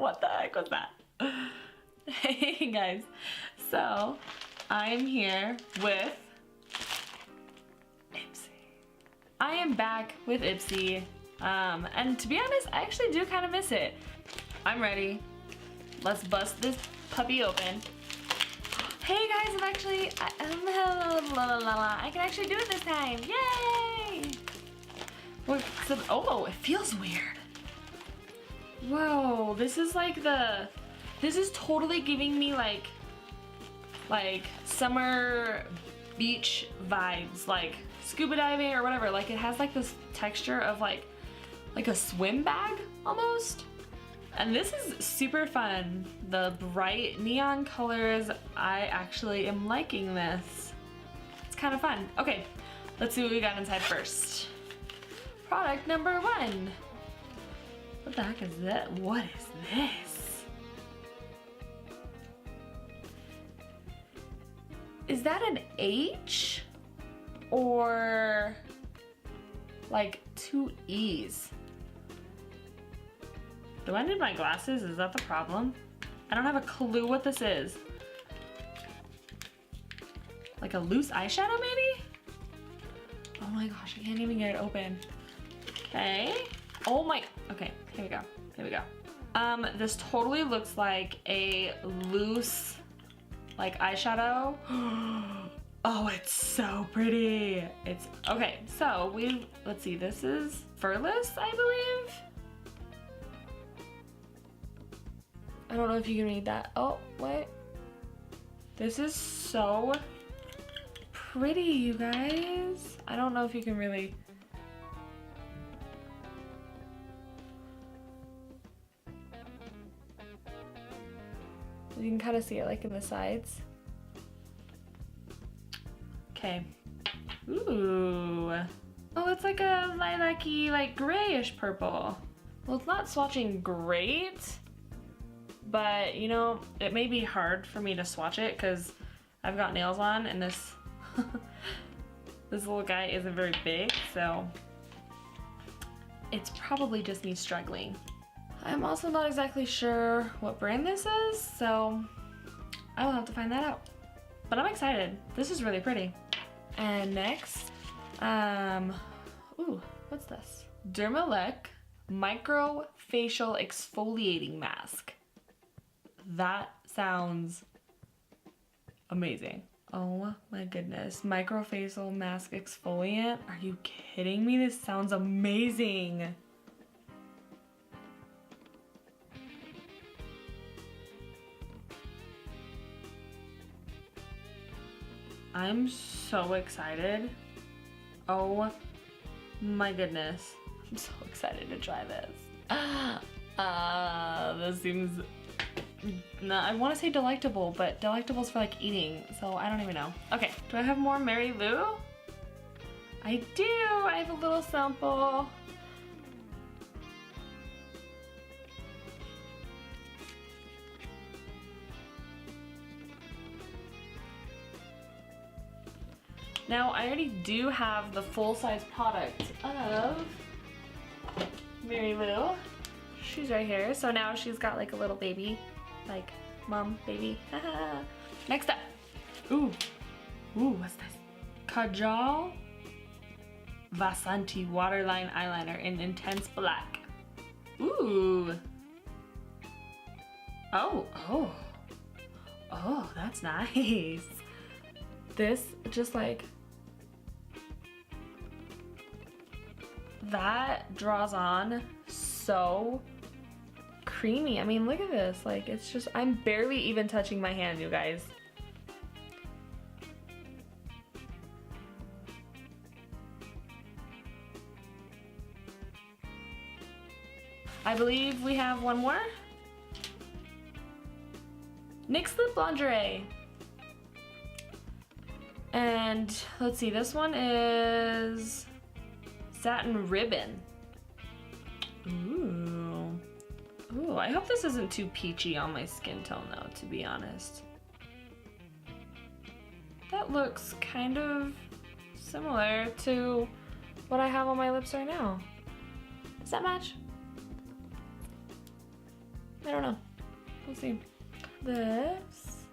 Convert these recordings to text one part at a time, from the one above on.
What the heck was that? Hey guys, so I'm here with Ipsy. I am back with Ipsy, and to be honest, I actually do kind of miss it. I'm ready. Let's bust this puppy open. Hey guys, I can actually do it this time. Yay! Oh, it feels weird. Whoa, this is totally giving me like summer beach vibes, like scuba diving or whatever. Like it has like this texture of like a swim bag almost. And this is super fun. The bright neon colors, I actually am liking this. It's kind of fun. Okay, let's see what we got inside first. Product number 1. What the heck is that? What is this? Is that an H? Or like 2 E's? Do I need my glasses? Is that the problem? I don't have a clue what this is. Like a loose eyeshadow maybe? Oh my gosh, I can't even get it open. Okay. Oh my, okay, here we go, here we go. This totally looks like a loose, like eyeshadow. Oh, it's so pretty. It's, okay, so let's see, this is Furless, I believe. I don't know if you can read that. Oh, wait. This is so pretty, you guys. I don't know if you can really. You can kind of see it like in the sides. Okay. Ooh. Oh, it's like a lilac-y, like grayish purple. Well, it's not swatching great, but you know, it may be hard for me to swatch it because I've got nails on and this this little guy isn't very big, so it's probably just me struggling. I'm also not exactly sure what brand this is, so I will have to find that out. But I'm excited. This is really pretty. And next, ooh, what's this? Dermelect Microfacial Exfoliating Mask. That sounds amazing. Oh my goodness. Microfacial mask exfoliant? Are you kidding me? This sounds amazing. I'm so excited. Oh my goodness. I'm so excited to try this. This seems, no, I want to say delectable, but delectable's for like eating, so I don't even know. Okay, do I have more Mary Lou? I do, I have a little sample. Now, I already do have the full-size product of Mary Lou. She's right here. So now she's got like a little baby, like mom, baby. Next up. Ooh, what's this? Kajal VASANTI Waterline Eyeliner in Intense Black. Ooh. Oh, that's nice. This just like, that draws on so creamy. I mean, look at this. Like, it's just, I'm barely even touching my hand, you guys. I believe we have one more. NYX Lip Lingerie. And let's see, this one is Satin Ribbon. Ooh. Ooh, I hope this isn't too peachy on my skin tone though, to be honest. That looks kind of similar to what I have on my lips right now. Does that match? I don't know. We'll see. This.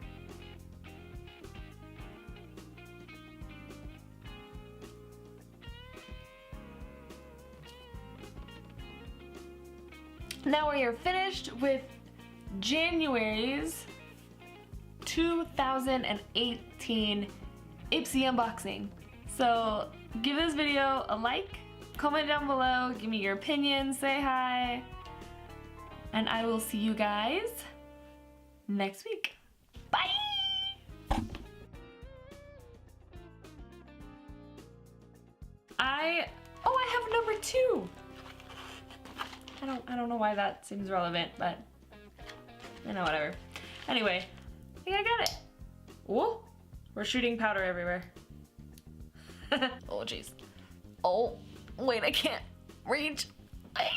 Now we are finished with January's 2018 Ipsy unboxing. So give this video a like, comment down below, give me your opinion, say hi, and I will see you guys next week. Bye! I have number 2. I don't know why that seems relevant, but you know, whatever. Anyway, I think I got it. Whoa, we're shooting powder everywhere. Oh jeez. Oh, wait, I can't reach. Bye.